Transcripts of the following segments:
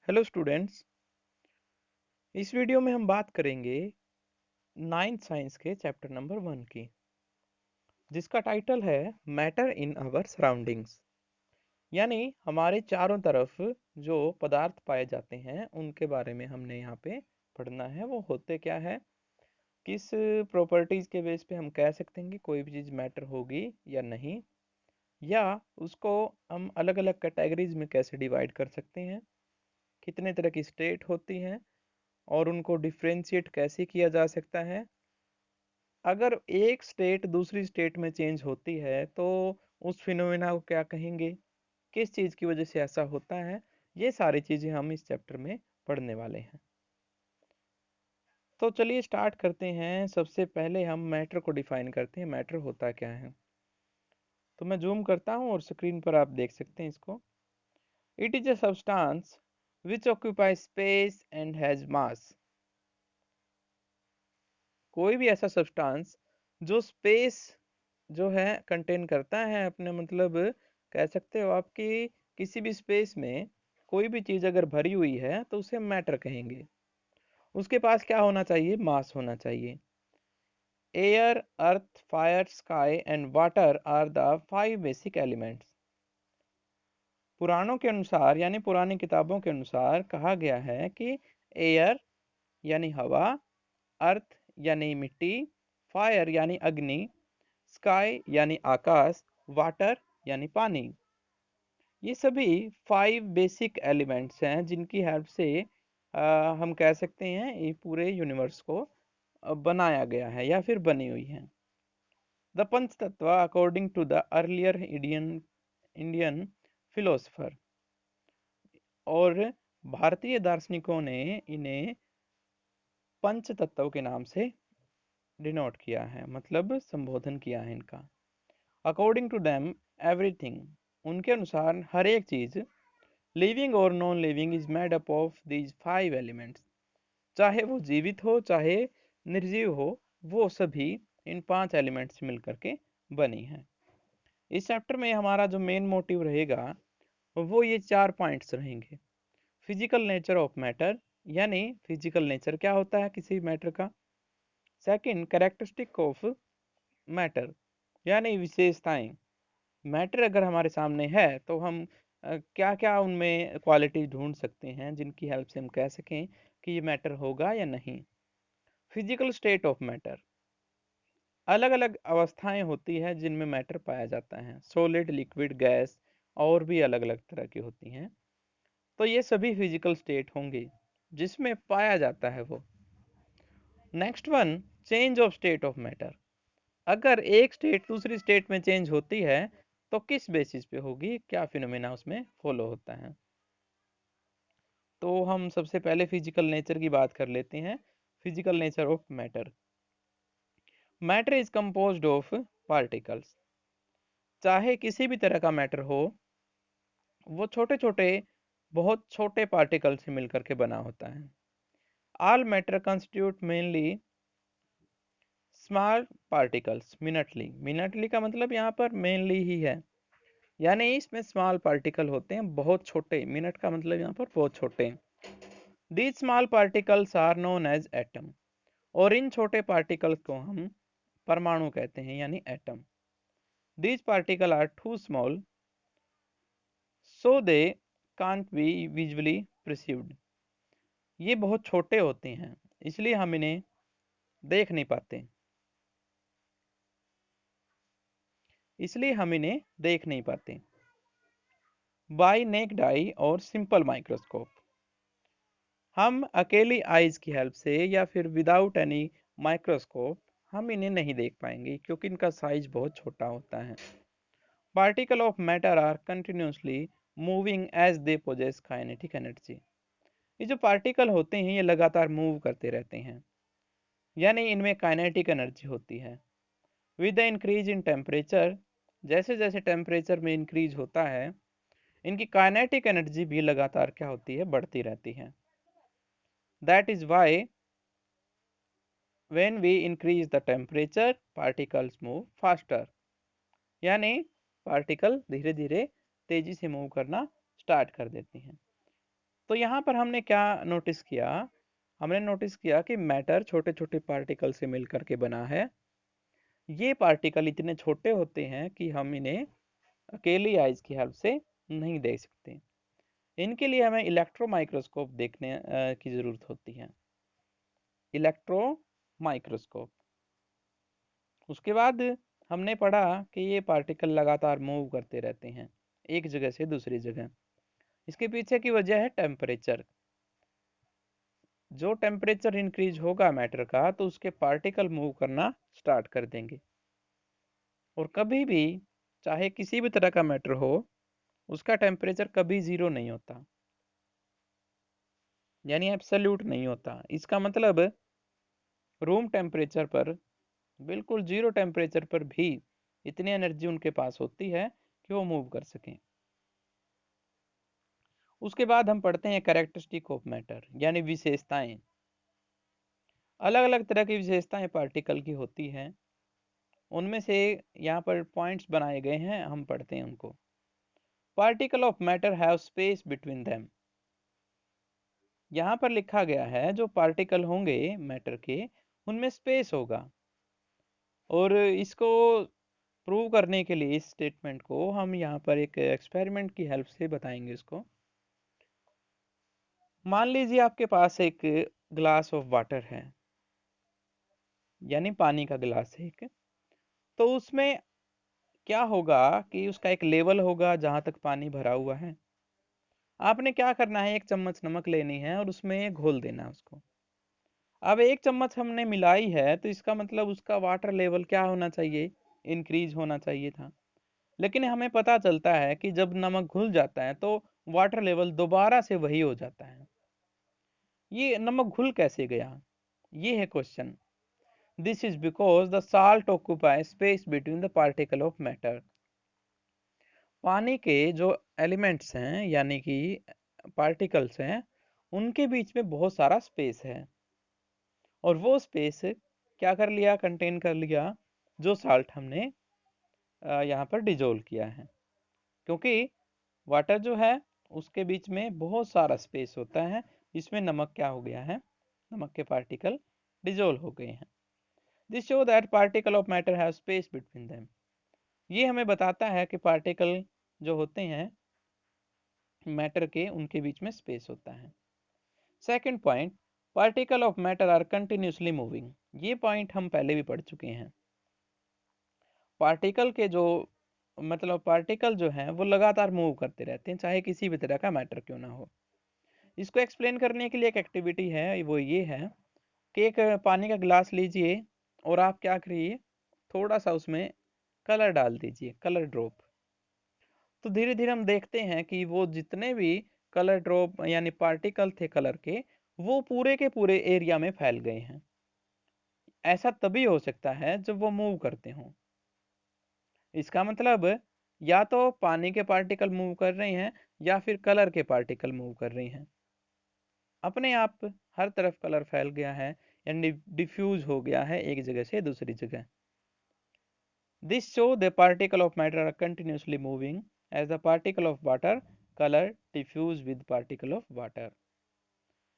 Hello students. इस video में हम बात करेंगे नाइन्थ साइंस के चैप्टर नंबर 1 की, जिसका टाइटल है मैटर इन अवर सराउंडिंग्स। यानी हमारे चारों तरफ जो पदार्थ पाए जाते हैं उनके बारे में हमने यहाँ पे पढ़ना है। वो होते क्या है, किस प्रॉपर्टीज के बेस पे हम कह सकते हैं कि कोई भी चीज़ मैटर होगी या नहीं, या उसको हम अलग अलग कैटेगरीज में कैसे डिवाइड कर सकते हैं, कितने तरह की स्टेट होती हैं और उनको डिफ्रेंशिएट कैसे किया जा सकता है। अगर एक स्टेट दूसरी स्टेट में चेंज होती है तो उस फिनोमेना को क्या कहेंगे, किस चीज़ की वजह से ऐसा होता है, ये सारी चीज़ें हम इस चैप्टर में पढ़ने वाले हैं। तो चलिए स्टार्ट करते हैं। सबसे पहले हम मैटर को डिफाइन करते हैं, मैटर होता क्या है। तो मैं जूम करता हूँ और स्क्रीन पर आप देख सकते हैं इसको। It is a substance which occupy space and has मास। कोई भी ऐसा सब्सटेंस जो स्पेस जो है कंटेन करता है अपने, मतलब कह सकते हो आप कि किसी भी स्पेस में कोई भी चीज़ अगर भरी हुई है तो उसे मैटर कहेंगे। उसके पास क्या होना चाहिए, मास होना चाहिए। Air, earth, fire, sky and water are the 5 basic elements. पुराणों के अनुसार यानी पुरानी किताबों के अनुसार कहा गया है कि एयर यानी हवा, अर्थ यानी मिट्टी, फायर यानी अग्नि, स्काई यानी आकाश, वाटर यानी पानी, ये सभी 5 बेसिक एलिमेंट्स हैं जिनकी हेल्प से हम कह सकते हैं ये पूरे यूनिवर्स को बनाया गया है या फिर बनी हुई है। The panch tattva according to the earlier Indian Indian philosopher, और भारतीय दार्शनिकों ने इन्हें पंच तत्व के नाम से डिनोट किया है, मतलब संबोधन किया है इनका। अकॉर्डिंग टू दैम एवरीथिंग, उनके अनुसार हर एक चीज लिविंग और non living is made up of these 5 elements. चाहे वो जीवित हो चाहे निर्जीव हो, वो सभी इन 5 एलिमेंट्स से मिलकर के बनी है। इस चैप्टर में हमारा जो मेन मोटिव रहेगा वो ये 4 पॉइंट्स रहेंगे। फिजिकल नेचर ऑफ मैटर, यानी फिजिकल नेचर क्या होता है किसी मैटर का। सेकंड, कैरेक्टरिस्टिक ऑफ मैटर, यानी विशेषताएं। मैटर अगर हमारे सामने है तो हम क्या क्या उनमें क्वालिटी ढूंढ सकते हैं जिनकी हेल्प से हम कह सकें कि ये मैटर होगा या नहीं। फिजिकल स्टेट ऑफ मैटर, अलग अलग अवस्थाएं होती है जिनमें मैटर पाया जाता है, सॉलिड, लिक्विड, गैस और भी अलग अलग तरह की होती हैं। तो ये सभी फिजिकल स्टेट होंगे जिसमें पाया जाता है वो। Next one, change of state of matter. अगर एक स्टेट दूसरी स्टेट में चेंज होती है तो किस बेसिस पे होगी, क्या फिनोमेना उसमें फॉलो होता है। तो हम सबसे पहले फिजिकल नेचर की बात कर लेते हैं। Physical nature of matter. Matter is composed of particles. चाहे किसी भी तरह का मैटर हो, वो छोटे छोटे, बहुत छोटे पार्टिकल से मिलकर के बना होता है। All matter constitute mainly small particles minutely. Minutely का मतलब यहाँ पर मेनली ही है, यानी इसमें स्मॉल पार्टिकल होते हैं बहुत छोटे। मिनट का मतलब यहाँ पर बहुत छोटे। These small particles are known as atom, और इन छोटे पार्टिकल्स को हम परमाणु कहते हैं यानी atom. These particle are too small so they can't be visually perceived. ये बहुत छोटे होते हैं इसलिए हम इन्हें देख नहीं पाते, इसलिए हम इन्हें देख नहीं पाते। बाय नेक्ड आई और सिंपल माइक्रोस्कोप, हम अकेली आइज की हेल्प से या फिर विदाउट एनी माइक्रोस्कोप हम इन्हें नहीं देख पाएंगे क्योंकि इनका साइज बहुत छोटा होता है। Particle of matter are continuously moving as they possess kinetic energy. ये जो पार्टिकल होते हैं ये लगातार मूव करते रहते हैं, यानी इनमें काइनेटिक एनर्जी होती है। With the increase in temperature, जैसे जैसे टेम्परेचर में इंक्रीज होता है इनकी काइनेटिक एनर्जी भी लगातार क्या होती है, बढ़ती रहती है। That is why when we increase the temperature particles move faster, यानी पार्टिकल धीरे धीरे तेजी से मूव करना स्टार्ट कर देते हैं। तो यहाँ पर हमने क्या नोटिस किया? हमने नोटिस किया कि मैटर छोटे-छोटे पार्टिकल से मिलकर के बना है। ये पार्टिकल इतने छोटे होते हैं कि हम इन्हें अकेली आइज़ की हेल्प से नहीं देख सकते। इनके लिए हमें इलेक्ट्रो माइक्रोस्कोप देखने की ज़रूरत होती है। Electro microscope. उसके बाद हमने पढ़ा कि ये पार्टिकल लगातार मूव करते रहते हैं, एक जगह से दूसरी जगह। इसके पीछे की वजह है टेम्परेचर। जो टेम्परेचर इंक्रीज होगा मैटर का तो उसके पार्टिकल मूव करना स्टार्ट कर देंगे। और कभी भी चाहे किसी भी तरह का मैटर हो, उसका टेम्परेचर कभी ज़ीरो नहीं होता, यानी एब्सोल्यूट नहीं होता। इसका मतलब रूम टेम्परेचर पर, बिल्कुल ज़ीरो टेम्परेचर पर भी इतनी एनर्जी उनके पास होती है कि वो मूव कर सकें। उसके बाद हम पढ़ते हैं कैरेक्टरिस्टिक ऑफ मैटर, यानी विशेषताएं। अलग अलग तरह की विशेषताएं पार्टिकल की होती हैं। उनमें से यहाँ पर पॉइंट्स बनाए गए हैं, हम पढ़ते हैं उनको। Particle of matter have space between them. यहाँ पर लिखा गया है जो पार्टिकल होंगे मैटर के, उनमें स्पेस होगा। और इसको प्रूव करने के लिए इस स्टेटमेंट को हम यहाँ पर एक एक्सपेरिमेंट की हेल्प से बताएंगे इसको। मान लीजिए आपके पास एक ग्लास ऑफ वाटर है, यानी पानी का गिलास है एक। तो उसमें क्या होगा कि उसका एक लेवल होगा जहां तक पानी भरा हुआ है। आपने क्या करना है, एक चम्मच नमक लेनी है और उसमें घोल देना है उसको। अब एक चम्मच हमने मिलाई है तो इसका मतलब उसका वाटर लेवल क्या होना चाहिए, इंक्रीज होना चाहिए था। लेकिन हमें पता चलता है कि जब नमक घुल जाता है तो वाटर लेवल दोबारा से वही हो जाता है। ये नमक घुल कैसे गया, ये है question. This is because the salt occupy space between the particle of matter. पानी के जो एलिमेंट्स हैं, यानी कि पार्टिकल्स हैं, उनके बीच में बहुत सारा स्पेस है। और वो स्पेस क्या कर लिया, कंटेन कर लिया जो साल्ट हमने यहाँ पर डिजोल्व किया है। क्योंकि वाटर जो है उसके बीच में बहुत सारा स्पेस होता है, इसमें नमक क्या हो गया है, नमक के पार्टिकल डिजोल्व हो गए हैं। This show that particle of matter have space between them. ये हमें बताता है कि पार्टिकल जो होते हैं मैटर के, उनके बीच में स्पेस होता है। Second point, particle of matter are continuously moving. ये पॉइंट हम पहले भी पढ़ चुके हैं। पार्टिकल के जो मतलब पार्टिकल जो हैं वो लगातार मूव करते रहते हैं, चाहे किसी भी तरह का मैटर क्यों ना हो। इसको एक्सप्लेन करने के लिए एक एक्टिविटी है, वो ये है कि एक पानी का गिलास लीजिए और आप क्या करिए, थोड़ा सा उसमें कलर डाल दीजिए, कलर ड्रॉप। तो धीरे धीरे हम देखते हैं कि वो जितने भी कलर ड्रॉप यानी पार्टिकल थे कलर के, वो पूरे के पूरे एरिया में फैल गए हैं। ऐसा तभी हो सकता है जब वो मूव करते हों। इसका मतलब या तो पानी के पार्टिकल मूव कर रहे हैं या फिर कलर के पार्टिकल मूव कर रहे हैं। अपने आप हर तरफ कलर फैल गया है, यानी डिफ्यूज हो गया है एक जगह से दूसरी जगह। This show the particle of matter are continuously moving as the particle of water colour diffuse with particle of water.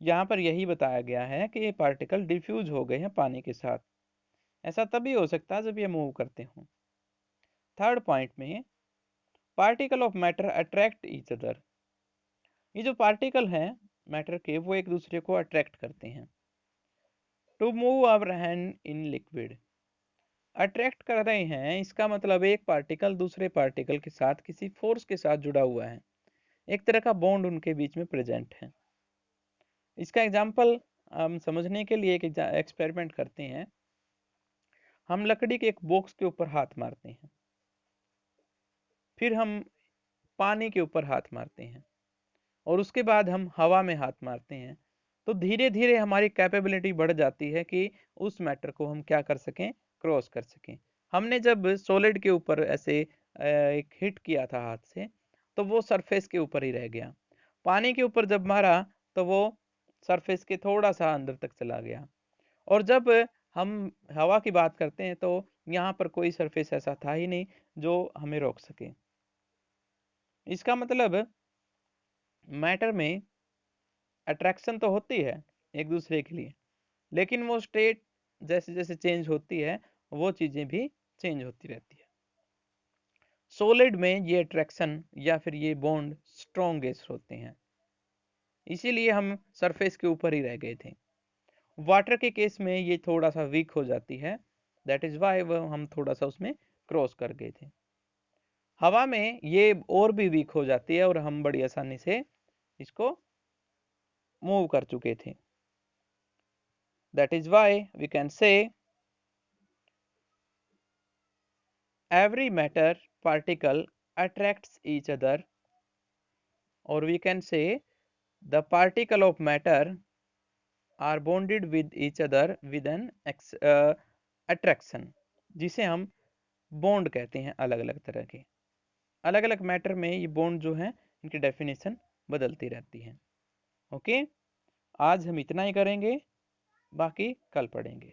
यहाँ पर यही बताया गया है कि ये पार्टिकल डिफ्यूज हो गए हैं पानी के साथ। ऐसा तभी हो सकता है जब ये मूव करते हों। थर्ड पॉइंट में, particle of matter attract each other. ये जो पार्टिकल हैं मैटर के, वो एक दूसरे को अट्रैक्ट करते हैं। To move our hand in liquid. Attract कर रहे हैं, इसका मतलब एक पार्टिकल दूसरे पार्टिकल के साथ किसी फोर्स के साथ जुड़ा हुआ है, एक तरह का बॉन्ड उनके बीच में प्रेजेंट है। इसका एग्जाम्पल हम समझने के लिए एक एक्सपेरिमेंट करते हैं। हम लकड़ी के एक बॉक्स के ऊपर हाथ मारते हैं, फिर हम पानी के ऊपर हाथ मारते हैं, और उसके बाद हम हवा में हाथ मारते हैं। तो धीरे धीरे हमारी कैपेबिलिटी बढ़ जाती है कि उस मैटर को हम क्या कर सकें, क्रॉस कर सकें। हमने जब सॉलिड के ऊपर ऐसे एक हिट किया था हाथ से, तो वो सरफेस के ऊपर ही रह गया। पानी के ऊपर जब मारा तो वो सरफेस के थोड़ा सा अंदर तक चला गया। और जब हम हवा की बात करते हैं तो यहाँ पर कोई सरफेस ऐसा था ही नहीं जो हमें रोक सके। इसका मतलब मैटर में अट्रैक्शन तो होती है एक दूसरे के लिए, लेकिन वो स्टेट जैसे जैसे चेंज होती है वो चीजें भी चेंज होती रहती है। सॉलिड में ये अट्रैक्शन या फिर ये बॉन्ड स्ट्रॉन्गेस्ट होते हैं, इसीलिए हम सरफेस के ऊपर ही रह गए थे। वाटर के केस में ये थोड़ा सा वीक हो जाती है, दैट इज वाई वो हम थोड़ा सा उसमें क्रॉस कर गए थे। हवा में ये और भी वीक हो जाती है और हम बड़ी आसानी से इसको मूव कर चुके थे। That is why we can say every matter particle attracts each other, or we can say the particle of matter are bonded with each other with an attraction, जिसे हम बॉन्ड कहते हैं। अलग अलग तरह के अलग अलग मैटर में ये बॉन्ड जो है इनकी डेफिनेशन बदलती रहती है। ओके, आज हम इतना ही करेंगे, बाकी कल पढ़ेंगे।